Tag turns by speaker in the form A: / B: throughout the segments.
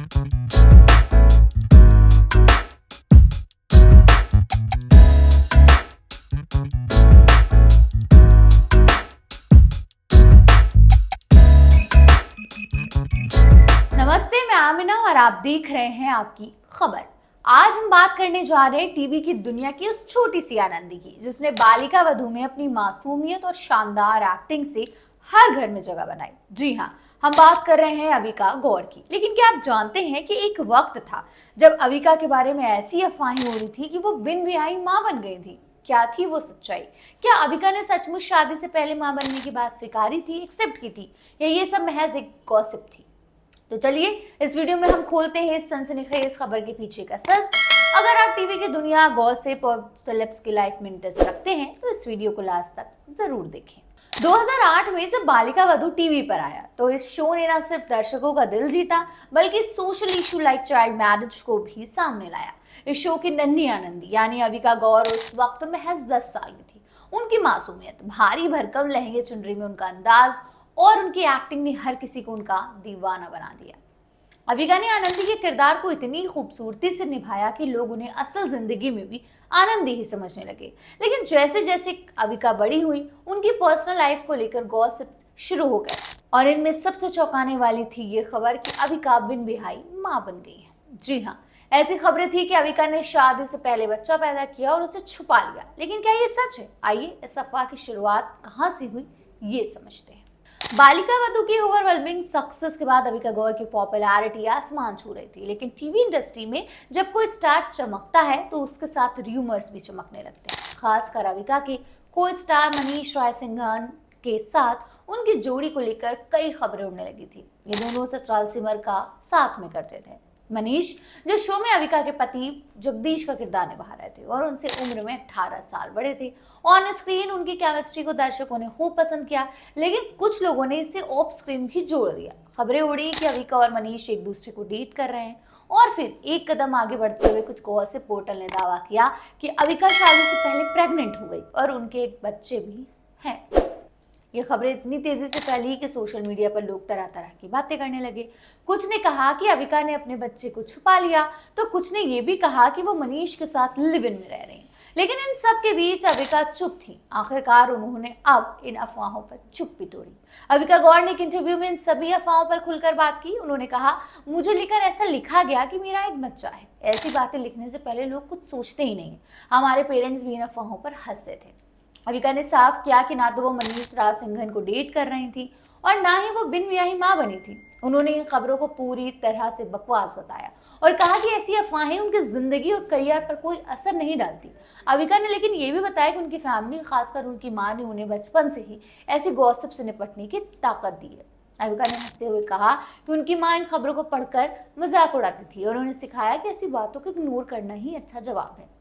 A: नमस्ते, मैं आमिना और आप देख रहे हैं आपकी खबर। आज हम बात करने जा रहे हैं टीवी की दुनिया की उस छोटी सी आनंदी की जिसने बालिका वधू में अपनी मासूमियत और शानदार एक्टिंग से हर घर में जगह बनाई। जी हाँ, हम बात कर रहे हैं अविका गौर की। लेकिन क्या आप जानते हैं कि एक वक्त था जब अविका के बारे में ऐसी अफवाहें हो रही थी कि वो बिन ब्याही मां बन गई थी। क्या थी वो सच्चाई? क्या अविका ने सचमुच शादी से पहले मां बनने की बात स्वीकारी थी, एक्सेप्ट की थी, या ये सब महज एक गॉसिप थी? तो चलिए इस वीडियो में हम खोलते हैं इस सनसनीखेज खबर के पीछे का सच। अगर आप टीवी की दुनिया, गॉसिप और सेलेब्स की लाइफ में इंटरेस्ट रखते हैं तो इस वीडियो को लास्ट तक जरूर देखें। 2008 में जब बालिका वधू टीवी पर आया तो इस शो ने न सिर्फ दर्शकों का दिल जीता बल्कि social issue like child marriage को भी सामने लाया। इस शो की नन्ही आनंदी यानी अविका गौर उस वक्त महज 10 साल की थी। उनकी मासूमियत, भारी भरकम लहंगे चुनरी में उनका अंदाज और उनकी एक्टिंग ने हर किसी को उनका दीवाना बना दिया। अविका ने आनंदी के किरदार को इतनी खूबसूरती से निभाया कि लोग उन्हें असल जिंदगी में भी आनंदी ही समझने लगे। लेकिन जैसे जैसे अविका बड़ी हुई, उनकी पर्सनल लाइफ को लेकर गॉसिप शुरू हो गए और इनमें सबसे चौंकाने वाली थी ये खबर कि अविका बिन ब्याही मां बन गई है। जी हाँ, ऐसी खबरें थी कि अविका ने शादी से पहले बच्चा पैदा किया और उसे छुपा लिया। लेकिन क्या ये सच है? आइए इस अफवाह की शुरुआत कहां से हुई ये समझते हैं। बालिका वधू की ओवरवेलमिंग सक्सेस के बाद अविका गौर की पॉपुलैरिटी आसमान छू रही थी। लेकिन टीवी इंडस्ट्री में जब कोई स्टार चमकता है तो उसके साथ र्यूमर्स भी चमकने लगते हैं। खासकर अविका के को स्टार मनीष रॉय सिंघन के साथ उनकी जोड़ी को लेकर कई खबरें उड़ने लगी थी। ये दोनों ससुराल सिमर का साथ में करते थे। मनीष जो शो में अविका के पति जगदीश का किरदार निभा रहे थे और उनसे उम्र में 18 साल बड़े थे। ऑन स्क्रीन उनकी केमिस्ट्री को दर्शकों ने खूब पसंद किया, लेकिन कुछ लोगों ने इसे ऑफ स्क्रीन भी जोड़ दिया। खबरें उड़ी कि अविका और मनीष एक दूसरे को डेट कर रहे हैं और फिर एक कदम आगे बढ़ते हुए कुछ गॉसिप पोर्टल ने दावा किया कि अविका शादी से पहले प्रेग्नेंट हो गई और उनके एक बच्चे भी हैं। ये खबरें इतनी तेजी से फैली कि सोशल मीडिया पर लोग तरह तरह की बातें करने लगे। कुछ ने कहा कि अविका ने अपने बच्चे को छुपा लिया, तो कुछ ने ये भी कहा कि वो मनीष के साथ लिव इन में रह रही हैं। लेकिन इन सब के बीच अविका चुप थी। आखिरकार उन्होंने अब इन अफवाहों पर चुप भी तोड़ी। अविका गौर ने एक इंटरव्यू में इन सभी अफवाहों पर खुलकर बात की। उन्होंने कहा, मुझे लेकर ऐसा लिखा गया कि मेरा एक बच्चा है। ऐसी बातें लिखने से पहले लोग कुछ सोचते ही नहीं। हमारे पेरेंट्स भी इन अफवाहों पर हंसते थे। अविका ने साफ किया कि ना तो वो मनीष राज सिंघन को डेट कर रही थी और ना ही वो बिन ब्याही मां बनी थी। उन्होंने इन खबरों को पूरी तरह से बकवास बताया और कहा कि ऐसी अफवाहें उनकी जिंदगी और करियर पर कोई असर नहीं डालती। अविका ने लेकिन ये भी बताया कि उनकी फैमिली, खासकर उनकी मां ने उन्हें बचपन से ही ऐसी गॉसिप से निपटने की ताकत दी है। अविका ने हंसते हुए कहा कि उनकी मां इन खबरों को पढ़कर मजाक उड़ाती थी और उन्हें सिखाया कि ऐसी बातों को इग्नोर करना ही अच्छा जवाब है।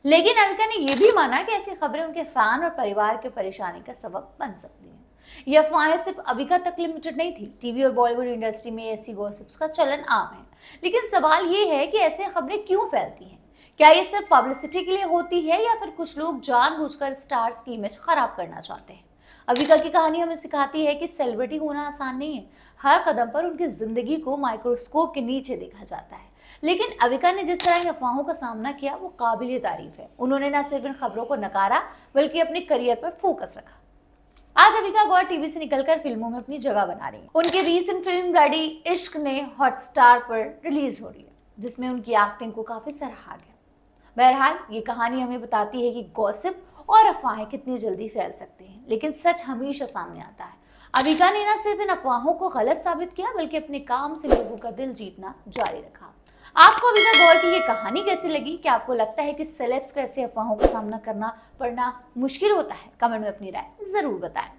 A: लेकिन अविका ने यह भी माना कि ऐसी खबरें उनके फैन और परिवार के परेशानी का सबब बन सकती हैं। ये अफवाहें सिर्फ अविका तक लिमिटेड नहीं थी। टीवी और बॉलीवुड इंडस्ट्री में ऐसी गॉसिप्स का चलन आम है। लेकिन सवाल ये है कि ऐसी खबरें क्यों फैलती हैं? क्या ये सिर्फ पब्लिसिटी के लिए होती है या फिर कुछ लोग जानबूझकर स्टार्स की इमेज खराब करना चाहते हैं? अविका की कहानी हमें सिखाती है कि सेलिब्रिटी होना आसान नहीं है। हर कदम पर उनकी जिंदगी को माइक्रोस्कोप के नीचे देखा जाता है। लेकिन अविका ने जिस तरह इन अफवाहों का सामना किया वो काबिले तारीफ है। उन्होंने न सिर्फ इन खबरों को नकारा बल्कि अपने करियर पर फोकस रखा। आज अविका गौर टीवी से निकलकर फिल्मों में अपनी जगह बना रही है। उनकी रीसेंट फिल्म ब्लडी इश्क ने हॉटस्टार पर रिलीज हो रही है, जिसमें उनकी एक्टिंग को काफी सराहा गया। बहरहाल ये कहानी हमें बताती है कि गॉसिप और अफवाहें कितनी जल्दी फैल सकती हैं, लेकिन सच हमेशा सामने आता है। अविका ने न सिर्फ इन अफवाहों को गलत साबित किया बल्कि अपने काम से लोगों का दिल जीतना जारी रखा। आपको अविका गौर की ये कहानी कैसी लगी? क्या आपको लगता है कि सेलेब्स को ऐसे अफवाहों का सामना करना पड़ना मुश्किल होता है? कमेंट में अपनी राय जरूर बताएं।